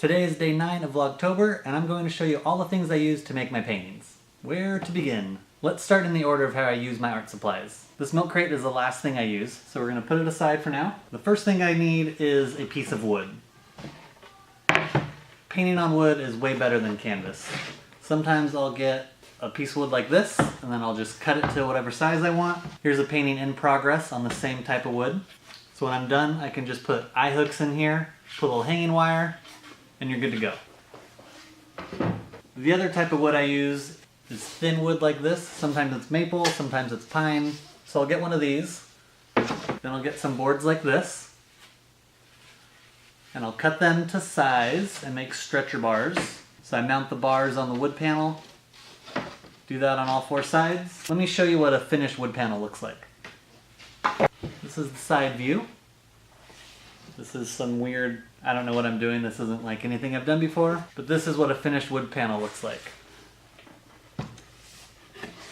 Today is day 9 of Vlogtober, and I'm going to show you all the things I use to make my paintings. Where to begin? Let's start in the order of how I use my art supplies. This milk crate is the last thing I use, so we're going to put it aside for now. The first thing I need is a piece of wood. Painting on wood is way better than canvas. Sometimes I'll get a piece of wood like this, and then I'll just cut it to whatever size I want. Here's a painting in progress on the same type of wood. So when I'm done, I can just put eye hooks in here, put a little hanging wire, and you're good to go. The other type of wood I use is thin wood like this. Sometimes it's maple, sometimes it's pine. So I'll get one of these, then I'll get some boards like this, and I'll cut them to size and make stretcher bars. So I mount the bars on the wood panel, do that on all 4 sides. Let me show you what a finished wood panel looks like. This is the side view. This is some weird, I don't know what I'm doing, this isn't like anything I've done before, but this is what a finished wood panel looks like.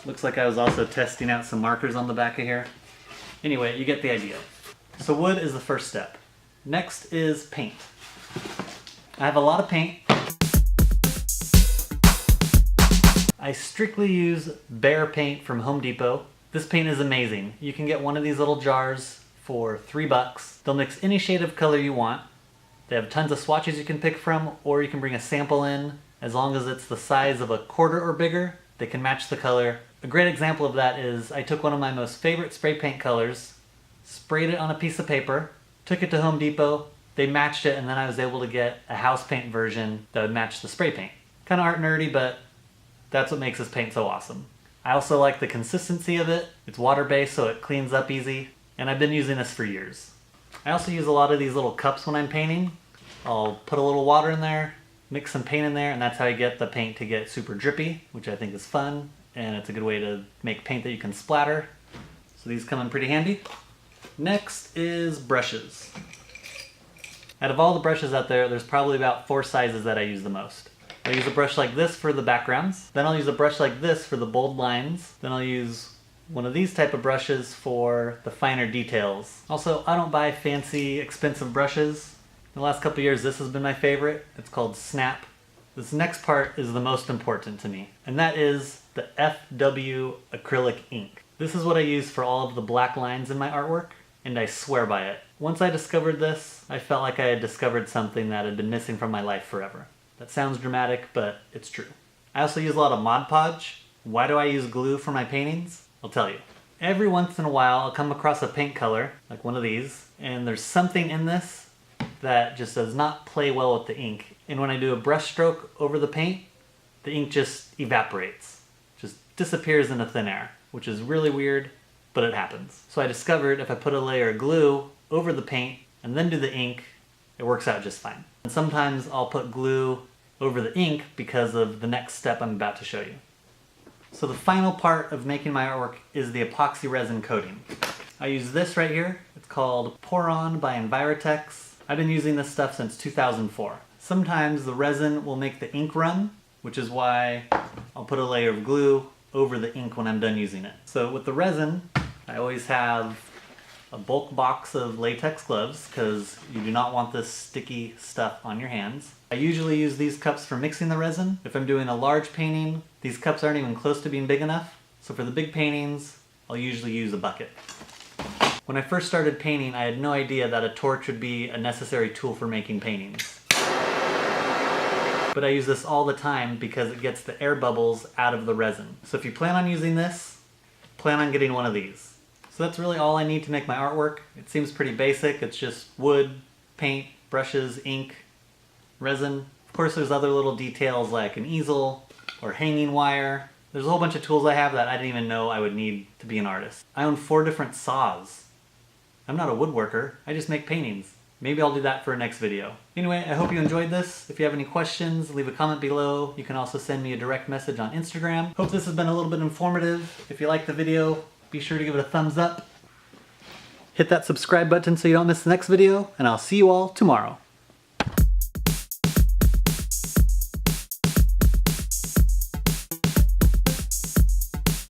Looks like I was also testing out some markers on the back of here. Anyway, you get the idea. So wood is the first step. Next is paint. I have a lot of paint. I strictly use Behr paint from Home Depot. This paint is amazing. You can get one of these little jars for $3. They'll mix any shade of color you want. They have tons of swatches you can pick from, or you can bring a sample in. As long as it's the size of a quarter or bigger, they can match the color. A great example of that is I took one of my most favorite spray paint colors, sprayed it on a piece of paper, took it to Home Depot, they matched it, and then I was able to get a house paint version that would match the spray paint. Kind of art nerdy, but that's what makes this paint so awesome. I also like the consistency of it. It's water-based, so it cleans up easy, and I've been using this for years. I also use a lot of these little cups when I'm painting. I'll put a little water in there, mix some paint in there, and that's how I get the paint to get super drippy, which I think is fun, and it's a good way to make paint that you can splatter. So these come in pretty handy. Next is brushes. Out of all the brushes out there, there's probably about 4 sizes that I use the most. I'll use a brush like this for the backgrounds, then I'll use a brush like this for the bold lines, then I'll use one of these type of brushes for the finer details. Also, I don't buy fancy, expensive brushes. In the last couple of years, this has been my favorite. It's called Snap. This next part is the most important to me, and that is the FW acrylic ink. This is what I use for all of the black lines in my artwork, and I swear by it. Once I discovered this, I felt like I had discovered something that had been missing from my life forever. That sounds dramatic, but it's true. I also use a lot of Mod Podge. Why do I use glue for my paintings? I'll tell you. Every once in a while, I'll come across a paint color, like one of these, and there's something in this that just does not play well with the ink. And when I do a brush stroke over the paint, the ink just evaporates. Just disappears into thin air, which is really weird, but it happens. So I discovered if I put a layer of glue over the paint and then do the ink, it works out just fine. And sometimes I'll put glue over the ink because of the next step I'm about to show you. So the final part of making my artwork is the epoxy resin coating. I use this right here. It's called Pour On by Envirotex. I've been using this stuff since 2004. Sometimes the resin will make the ink run, which is why I'll put a layer of glue over the ink when I'm done using it. So with the resin, I always have a bulk box of latex gloves because you do not want this sticky stuff on your hands. I usually use these cups for mixing the resin. If I'm doing a large painting, these cups aren't even close to being big enough. So for the big paintings, I'll usually use a bucket. When I first started painting, I had no idea that a torch would be a necessary tool for making paintings. But I use this all the time because it gets the air bubbles out of the resin. So if you plan on using this, plan on getting one of these. So that's really all I need to make my artwork. It seems pretty basic. It's just wood, paint, brushes, ink, resin. Of course there's other little details like an easel or hanging wire. There's a whole bunch of tools I have that I didn't even know I would need to be an artist. I own 4 different saws. I'm not a woodworker, I just make paintings. Maybe I'll do that for a next video. Anyway, I hope you enjoyed this. If you have any questions, leave a comment below. You can also send me a direct message on Instagram. Hope this has been a little bit informative. If you liked the video, be sure to give it a thumbs up. Hit that subscribe button so you don't miss the next video, and I'll see you all tomorrow.